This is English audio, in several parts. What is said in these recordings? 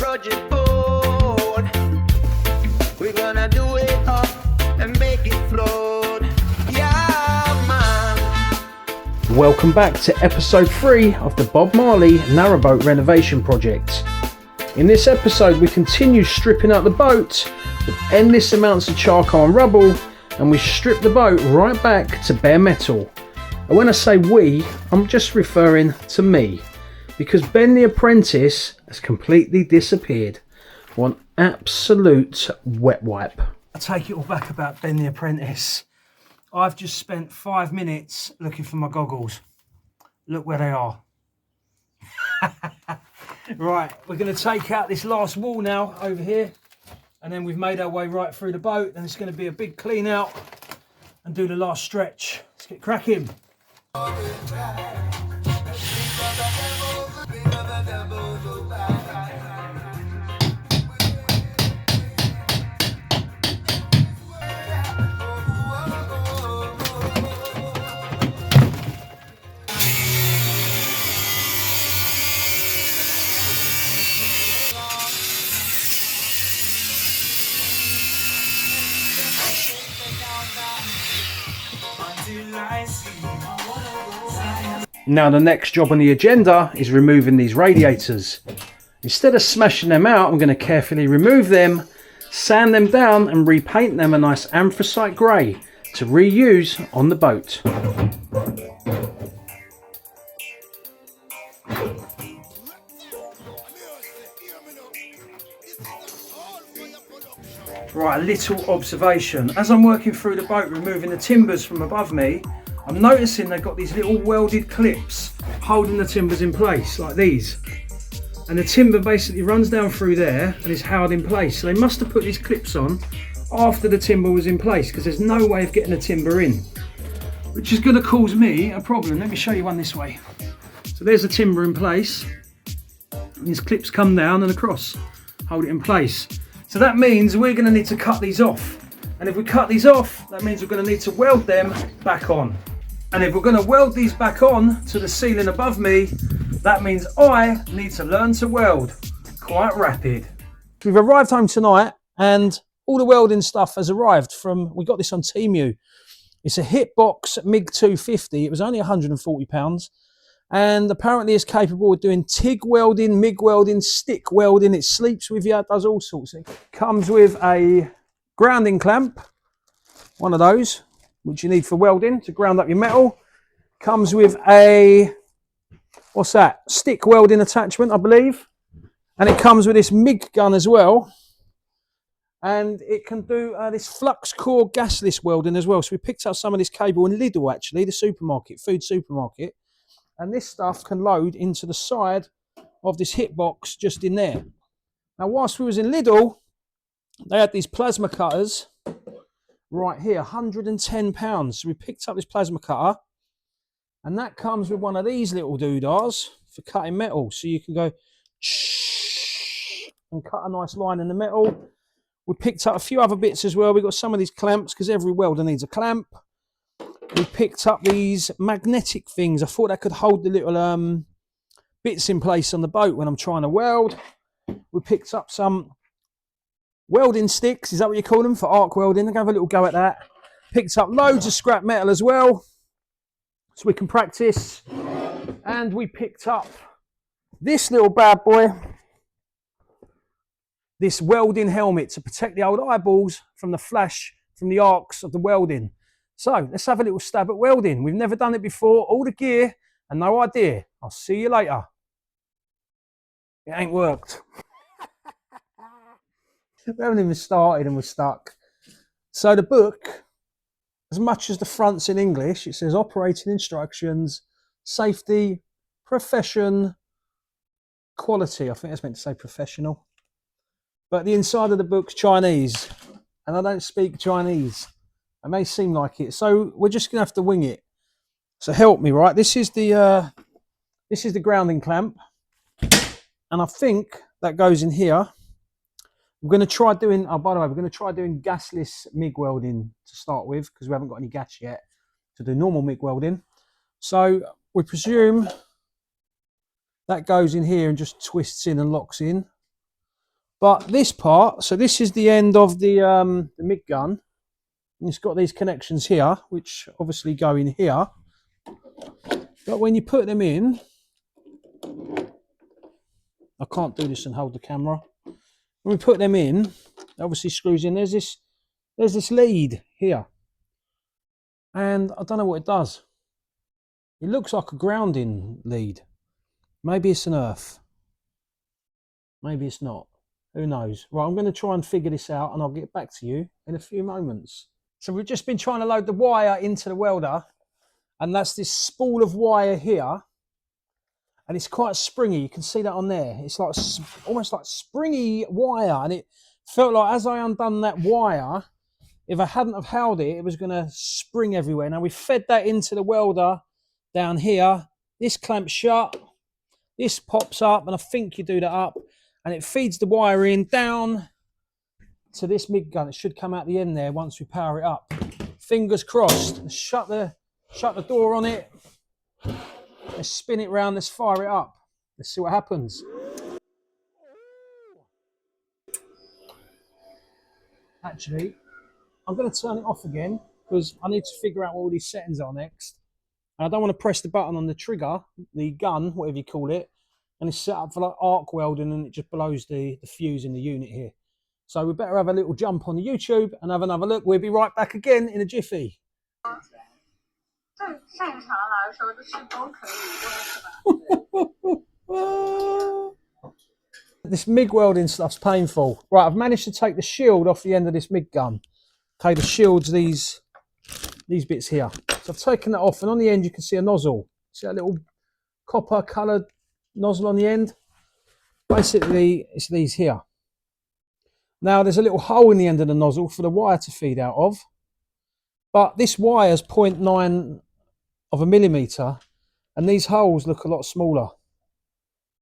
project board. We're gonna do it up and make it float. Yeah, man. Welcome back to episode 3 of the Bob Marley Narrowboat renovation project. In this episode we continue stripping out the boat with endless amounts of charcoal and rubble, and we strip the boat right back to bare metal. And when I say we, I'm just referring to me, because Ben the apprentice has completely disappeared for an absolute wet wipe. I take it all back about Ben the apprentice. I've just spent 5 minutes looking for my goggles. Look where they are. Right, we're going to take out this last wall now over here, and then we've made our way right through the boat, and it's going to be a big clean out and do the last stretch. Let's get cracking. Now the next job on the agenda is removing these radiators. Instead of smashing them out, I'm going to carefully remove them, sand them down and repaint them a nice anthracite grey to reuse on the boat. Right, a little observation. As I'm working through the boat removing the timbers from above me, I'm noticing they've got these little welded clips holding the timbers in place, like these. And the timber basically runs down through there and is held in place. So they must have put these clips on after the timber was in place, because there's no way of getting the timber in, which is going to cause me a problem. Let me show you one this way. So there's the timber in place, and these clips come down and across, hold it in place. So that means we're going to need to cut these off. And if we cut these off, that means we're going to need to weld them back on. And if we're going to weld these back on to the ceiling above me, that means I need to learn to weld quite rapid. We've arrived home tonight and all the welding stuff has arrived from, we got this on Temu. It's a Hitbox MiG 250. It was only £140. And apparently it's capable of doing TIG welding, MIG welding, stick welding. It sleeps with you, it does all sorts. It comes with a grounding clamp, one of those, which you need for welding to ground up your metal. Comes with a, what's that, stick welding attachment, I believe. And it comes with this MIG gun as well. And it can do this flux core gasless welding as well. So we picked up some of this cable in Lidl, actually, the supermarket, food supermarket. And this stuff can load into the side of this Hitbox just in there. Now, whilst we was in Lidl, they had these plasma cutters right here, £110. So we picked up this plasma cutter, and that comes with one of these little doodahs for cutting metal. So you can go and cut a nice line in the metal. We picked up a few other bits as well. We got some of these clamps, because every welder needs a clamp. We picked up these magnetic things. I thought that could hold the little bits in place on the boat when I'm trying to weld. We picked up some welding sticks, is that what you call them, for arc welding? I'm going to have a little go at that. Picked up loads of scrap metal as well, so we can practice. And we picked up this little bad boy, this welding helmet to protect the old eyeballs from the flash from the arcs of the welding. So let's have a little stab at welding. We've never done it before, all the gear and no idea. I'll see you later. It ain't worked. We haven't even started and we're stuck. So the book, as much as the front's in English, it says operating instructions, safety, profession, quality. I think that's meant to say professional. But the inside of the book's Chinese, and I don't speak Chinese. It may seem like it. So we're just going to have to wing it. So help me, right? This is the grounding clamp. And I think that goes in here. We're going to try doing, oh, by the way, we're going to try doing gasless MIG welding to start with, because we haven't got any gas yet to do normal MIG welding. So we presume that goes in here and just twists in and locks in. But this part, so this is the end of the MIG gun. And it's got these connections here, which obviously go in here. But when you put them in, I can't do this and hold the camera. When we put them in, it obviously screws in. There's this lead here. And I don't know what it does. It looks like a grounding lead. Maybe it's an earth. Maybe it's not. Who knows? Right, I'm going to try and figure this out and I'll get back to you in a few moments. So we've just been trying to load the wire into the welder, and that's this spool of wire here. And it's quite springy. You can see that on there. It's like almost like springy wire. And it felt like as I undone that wire, if I hadn't have held it, it was going to spring everywhere. Now we fed that into the welder down here. This clamps shut. This pops up, and I think you do that up. And it feeds the wire in down to this MIG gun. It should come out the end there once we power it up. Fingers crossed. Shut the door on it. Let's spin it round. Let's fire it up. Let's see what happens. Actually, I'm going to turn it off again because I need to figure out what all these settings are next. And I don't want to press the button on the trigger, the gun, whatever you call it, and it's set up for like arc welding, and it just blows the fuse in the unit here. So we better have a little jump on the YouTube and have another look. We'll be right back again in a jiffy. This MIG welding stuff's painful. Right, I've managed to take the shield off the end of this MIG gun. Okay, the shield's these bits here. So I've taken that off, and on the end you can see a nozzle. See that little copper coloured nozzle on the end? Basically, it's these here. Now there's a little hole in the end of the nozzle for the wire to feed out of. But this wire's 0.9 of a millimetre, and these holes look a lot smaller.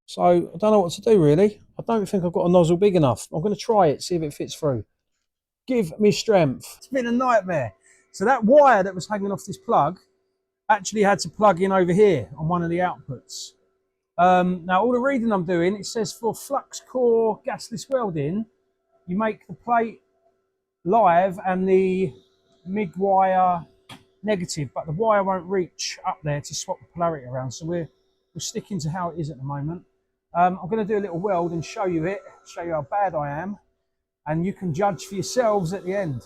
So I don't know what to do really. I don't think I've got a nozzle big enough. I'm going to try it, see if it fits through. Give me strength. It's been a nightmare. So that wire that was hanging off this plug actually had to plug in over here on one of the outputs. Now all the reading I'm doing, it says for flux core gasless welding, you make the plate live and the MIG wire negative, but the wire won't reach up there to swap the polarity around. So we're sticking to how it is at the moment. I'm going to do a little weld and show you it, show you how bad I am, and you can judge for yourselves at the end.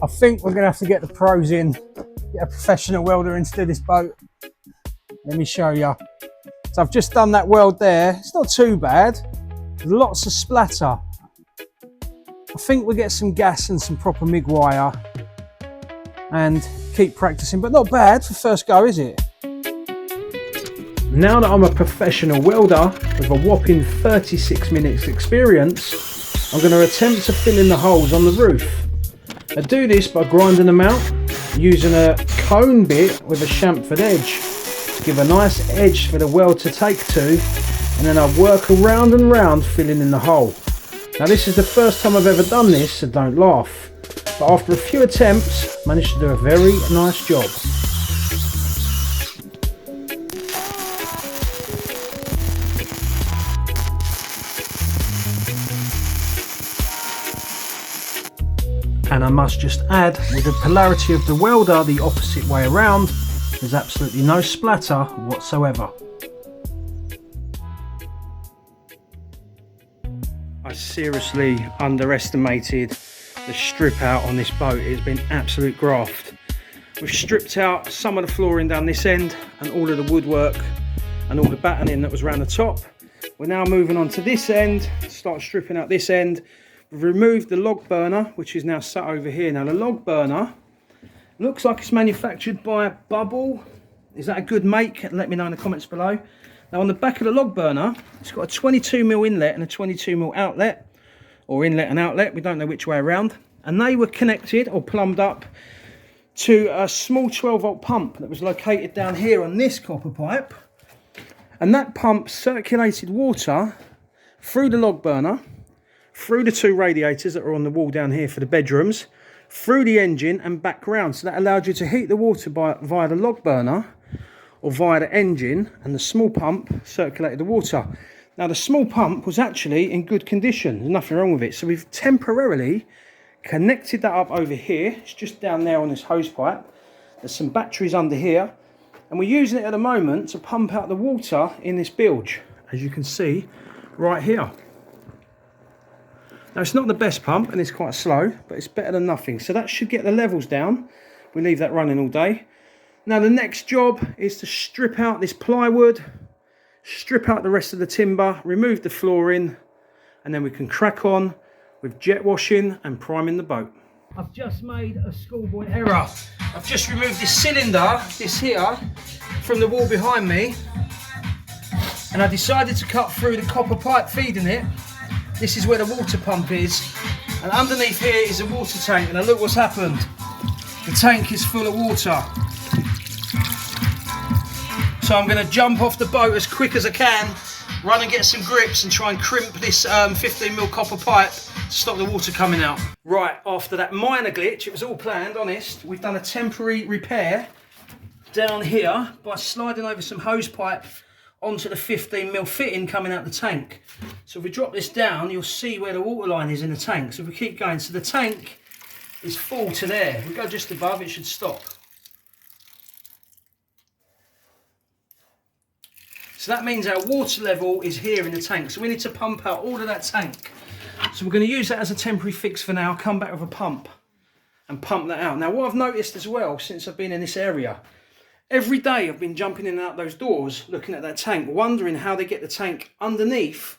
I think we're going to have to get the pros in, get a professional welder into do this boat. Let me show you. So I've just done that weld there. It's not too bad. There's lots of splatter. I think we'll get some gas and some proper MIG wire and keep practicing, but not bad for first go, is it? Now that I'm a professional welder with a whopping 36 minutes experience, I'm going to attempt to fill in the holes on the roof. I do this by grinding them out using a cone bit with a chamfered edge to give a nice edge for the weld to take to, and then I work around and round filling in the hole. Now this is the first time I've ever done this, so don't laugh, but after a few attempts managed to do a very nice job. And I must just add, with the polarity of the welder the opposite way around, there's absolutely no splatter whatsoever. I seriously underestimated the strip out on this boat. It's been absolute graft. We've stripped out some of the flooring down this end and all of the woodwork and all the battening that was around the top. We're now moving on to this end, start stripping out this end. We've removed the log burner, which is now sat over here. Now the log burner looks like it's manufactured by Bubble. Is that a good make? Let me know in the comments below. Now on the back of the log burner, it's got a 22mm inlet and a 22mm outlet, or inlet and outlet, we don't know which way around. And they were connected or plumbed up to a small 12-volt pump that was located down here on this copper pipe. And that pump circulated water through the log burner, through the 2 radiators that are on the wall down here for the bedrooms, through the engine and back round. So that allowed you to heat the water via the log burner or via the engine, and the small pump circulated the water. Now the small pump was actually in good condition, there's nothing wrong with it. So we've temporarily connected that up over here. It's just down there on this hose pipe. There's some batteries under here. And we're using it at the moment to pump out the water in this bilge, as you can see right here. Now it's not the best pump and it's quite slow, but it's better than nothing. So that should get the levels down. We leave that running all day. Now the next job is to strip out this plywood, strip out the rest of the timber, remove the flooring, and then we can crack on with jet washing and priming the boat. I've just made a schoolboy error. I've just removed this cylinder, this here, from the wall behind me, and I decided to cut through the copper pipe feeding it. This is where the water pump is, and underneath here is a water tank, and look what's happened. The tank is full of water. So I'm going to jump off the boat as quick as I can, run and get some grips and try and crimp this 15mm copper pipe to stop the water coming out. Right, after that minor glitch, it was all planned, honest, we've done a temporary repair down here by sliding over some hose pipe onto the 15mm fitting coming out the tank. So if we drop this down, you'll see where the water line is in the tank. So if we keep going, so the tank is full to there. If we go just above, it should stop. So that means our water level is here in the tank. So we need to pump out all of that tank. So we're going to use that as a temporary fix for now, come back with a pump and pump that out. Now what I've noticed as well since I've been in this area, every day I've been jumping in and out those doors, looking at that tank, wondering how they get the tank underneath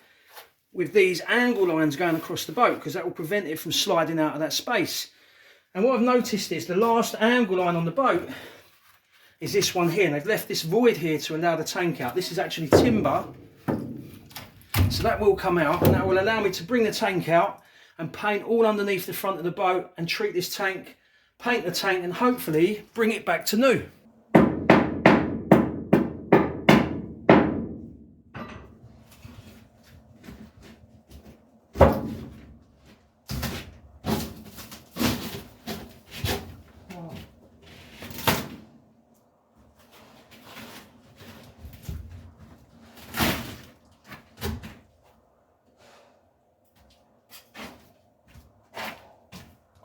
with these angle lines going across the boat, because that will prevent it from sliding out of that space. And what I've noticed is the last angle line on the boat is this one here, and they've left this void here to allow the tank out. This is actually timber, so that will come out, and that will allow me to bring the tank out and paint all underneath the front of the boat and treat this tank, paint the tank, and hopefully bring it back to new.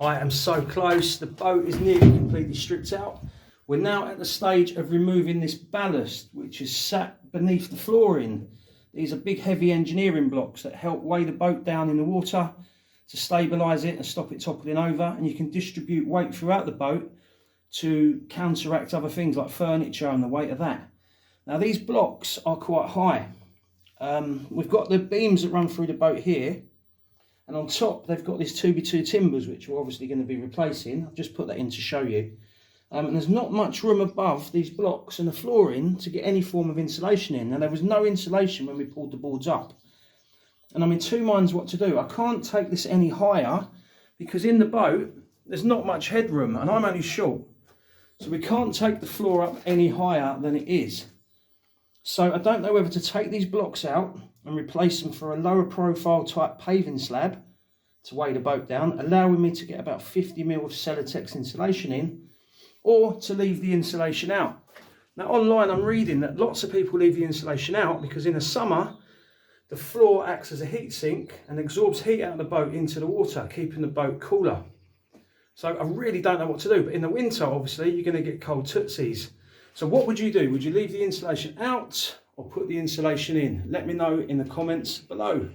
I am so close, the boat is nearly completely stripped out. We're now at the stage of removing this ballast, which is sat beneath the flooring. These are big heavy engineering blocks that help weigh the boat down in the water to stabilise it and stop it toppling over, and you can distribute weight throughout the boat to counteract other things like furniture and the weight of that. Now these blocks are quite high. We've got the beams that run through the boat here, and on top they've got these 2x2 timbers, which we're obviously going to be replacing. I've just put that in to show you. And there's not much room above these blocks and the flooring to get any form of insulation in. Now there was no insulation when we pulled the boards up, and I'm in two minds what to do. I can't take this any higher because in the boat there's not much headroom and I'm only short, so we can't take the floor up any higher than it is. So I don't know whether to take these blocks out and replace them for a lower profile type paving slab to weigh the boat down, allowing me to get about 50mm of Celotex insulation in, or to leave the insulation out. Now online I'm reading that lots of people leave the insulation out because in the summer the floor acts as a heat sink and absorbs heat out of the boat into the water, keeping the boat cooler. So I really don't know what to do, but in the winter obviously you're going to get cold tootsies. So what would you do? Would you leave the insulation out or put the insulation in? Let me know in the comments below.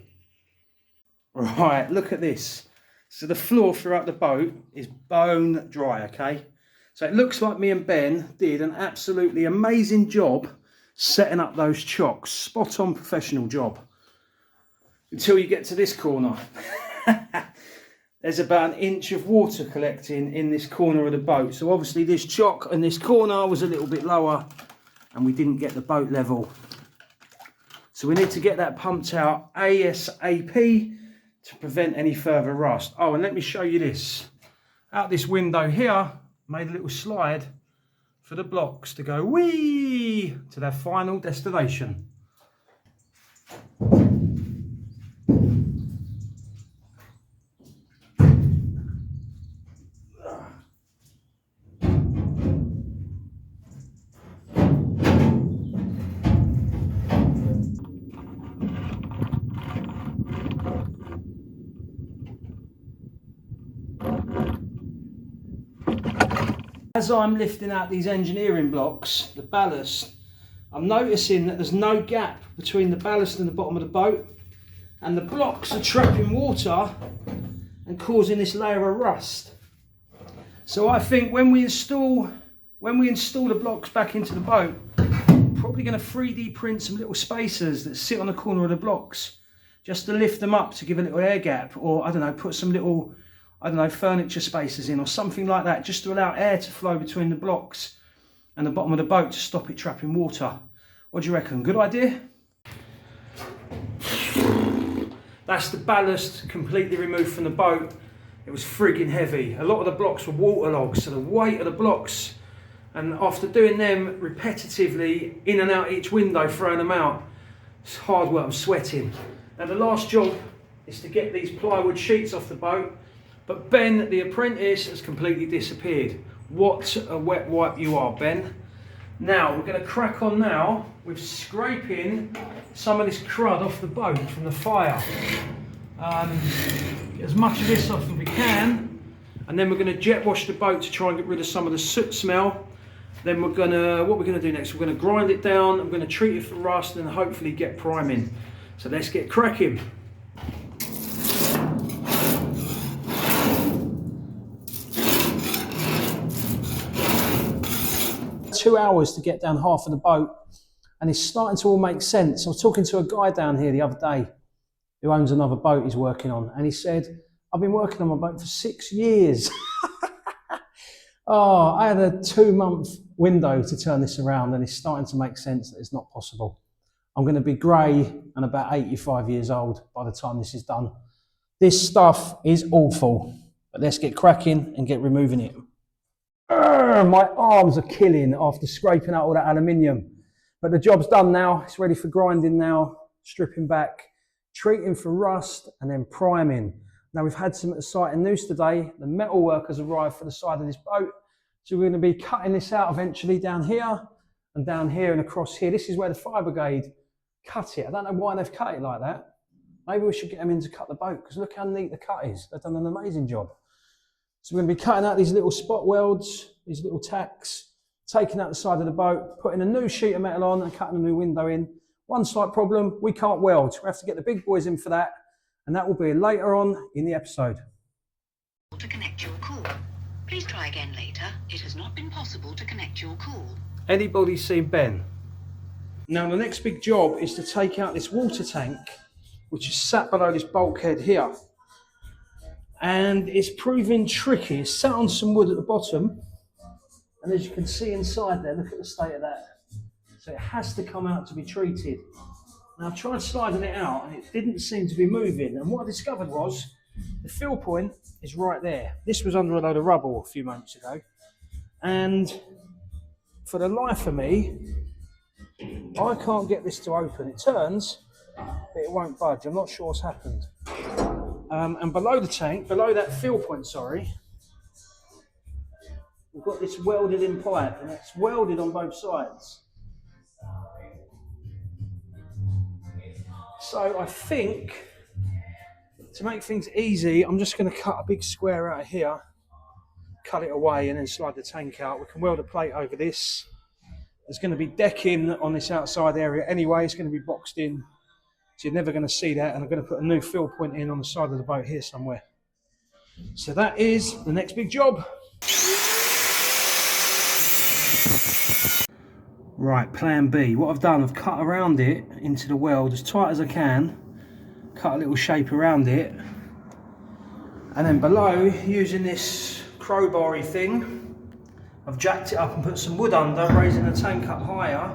Right, look at this. So the floor throughout the boat is bone dry, okay? So it looks like me and Ben did an absolutely amazing job setting up those chocks. Spot on professional job. until you get to this corner. There's about an inch of water collecting in this corner of the boat. So obviously this chock and this corner was a little bit lower and we didn't get the boat level. So we need to get that pumped out ASAP to prevent any further rust. Oh, and let me show you this. Out this window here, made a little slide for the blocks to go whee to their final destination. As I'm lifting out these engineering blocks, the ballast, I'm noticing that there's no gap between the ballast and the bottom of the boat, and the blocks are trapping water and causing this layer of rust. So I think when we install the blocks back into the boat, I'm probably going to 3D print some little spacers that sit on the corner of the blocks, just to lift them up to give a little air gap, or I don't know, put some little, I don't know, furniture spacers in or something like that, just to allow air to flow between the blocks and the bottom of the boat to stop it trapping water. What do you reckon? Good idea? That's the ballast completely removed from the boat. It was frigging heavy. A lot of the blocks were waterlogged, so the weight of the blocks, and after doing them repetitively in and out each window, throwing them out, it's hard work, I'm sweating. Now the last job is to get these plywood sheets off the boat. But Ben, the apprentice, has completely disappeared. What a wet wipe you are, Ben. Now, we're going to crack on now with scraping some of this crud off the boat from the fire. Get as much of this off as we can. And then we're going to jet wash the boat to try and get rid of some of the soot smell. Then what we're going to do next, we're going to grind it down, I'm going to treat it for rust and hopefully get priming. So let's get cracking. 2 hours to get down half of the boat, and it's starting to all make sense. I was talking to a guy down here the other day who owns another boat he's working on, and he said, I've been working on my boat for 6 years. Oh, I had a 2-month window to turn this around, and it's starting to make sense that it's not possible. I'm going to be grey and about 85 years old by the time this is done. This stuff is awful, but let's get cracking and get removing it. My arms are killing after scraping out all that aluminium, but the job's done now. It's ready for grinding now, stripping back, treating for rust, and then priming. Now we've had some at the site in news today. The Metalwork has arrived for the side of this boat, so we're going to be cutting this out eventually down here and across here. This is where the fire brigade cut it. I don't know why they've cut it like that. Maybe we should get them in to cut the boat, because look how neat the cut is. They've done an amazing job. So we're going to be cutting out these little spot welds, these little tacks, taking out the side of the boat, putting a new sheet of metal on and cutting a new window in. One slight problem, we can't weld. We have to get the big boys in for that, and that will be later on in the episode. To connect your call. Please try again later. It has not been possible to connect your call. Anybody seen Ben? Now the next big job is to take out this water tank, which is sat below this bulkhead here. And it's proving tricky. It's sat on some wood at the bottom, and as you can see inside there, look at the state of that. So it has to come out to be treated. Now I tried sliding it out and it didn't seem to be moving, and what I discovered was the fill point is right there. This was under a load of rubble a few months ago, and for the life of me, I can't get this to open. It turns, but it won't budge. I'm not sure what's happened. And below the tank, below that fill point, we've got this welded in pipe, and it's welded on both sides. So I think, to make things easy, I'm just going to cut a big square out of here, cut it away, and then slide the tank out. We can weld a plate over this. There's going to be decking on this outside area anyway. It's going to be boxed in, so you're never going to see that. And I'm going to put a new fill point in on the side of the boat here somewhere. So that is the next big job. Right, plan B. What I've done, I've cut around it into the weld as tight as I can, cut a little shape around it, and then below, using this crowbar-y thing, I've jacked it up and put some wood under, raising the tank up higher,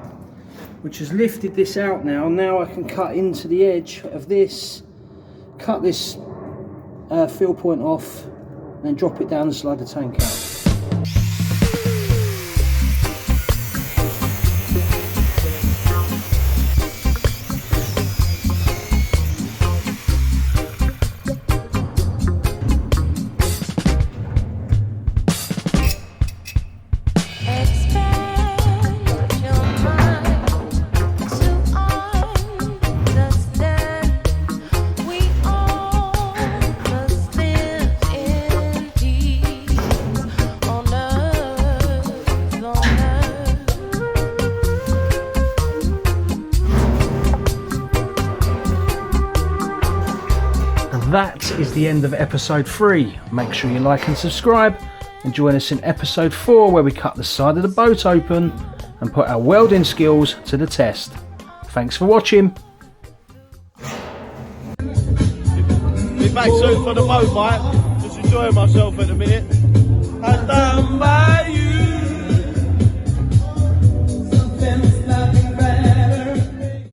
which has lifted this out now. Now I can cut into the edge of this, cut this fill point off, and then drop it down and slide the tank out. That is the end of episode 3. Make sure you like and subscribe, and join us in episode 4, where we cut the side of the boat open and put our welding skills to the test. Thanks for watching. Be back soon for the boat, mate. Just enjoying myself at the minute. I stand by you.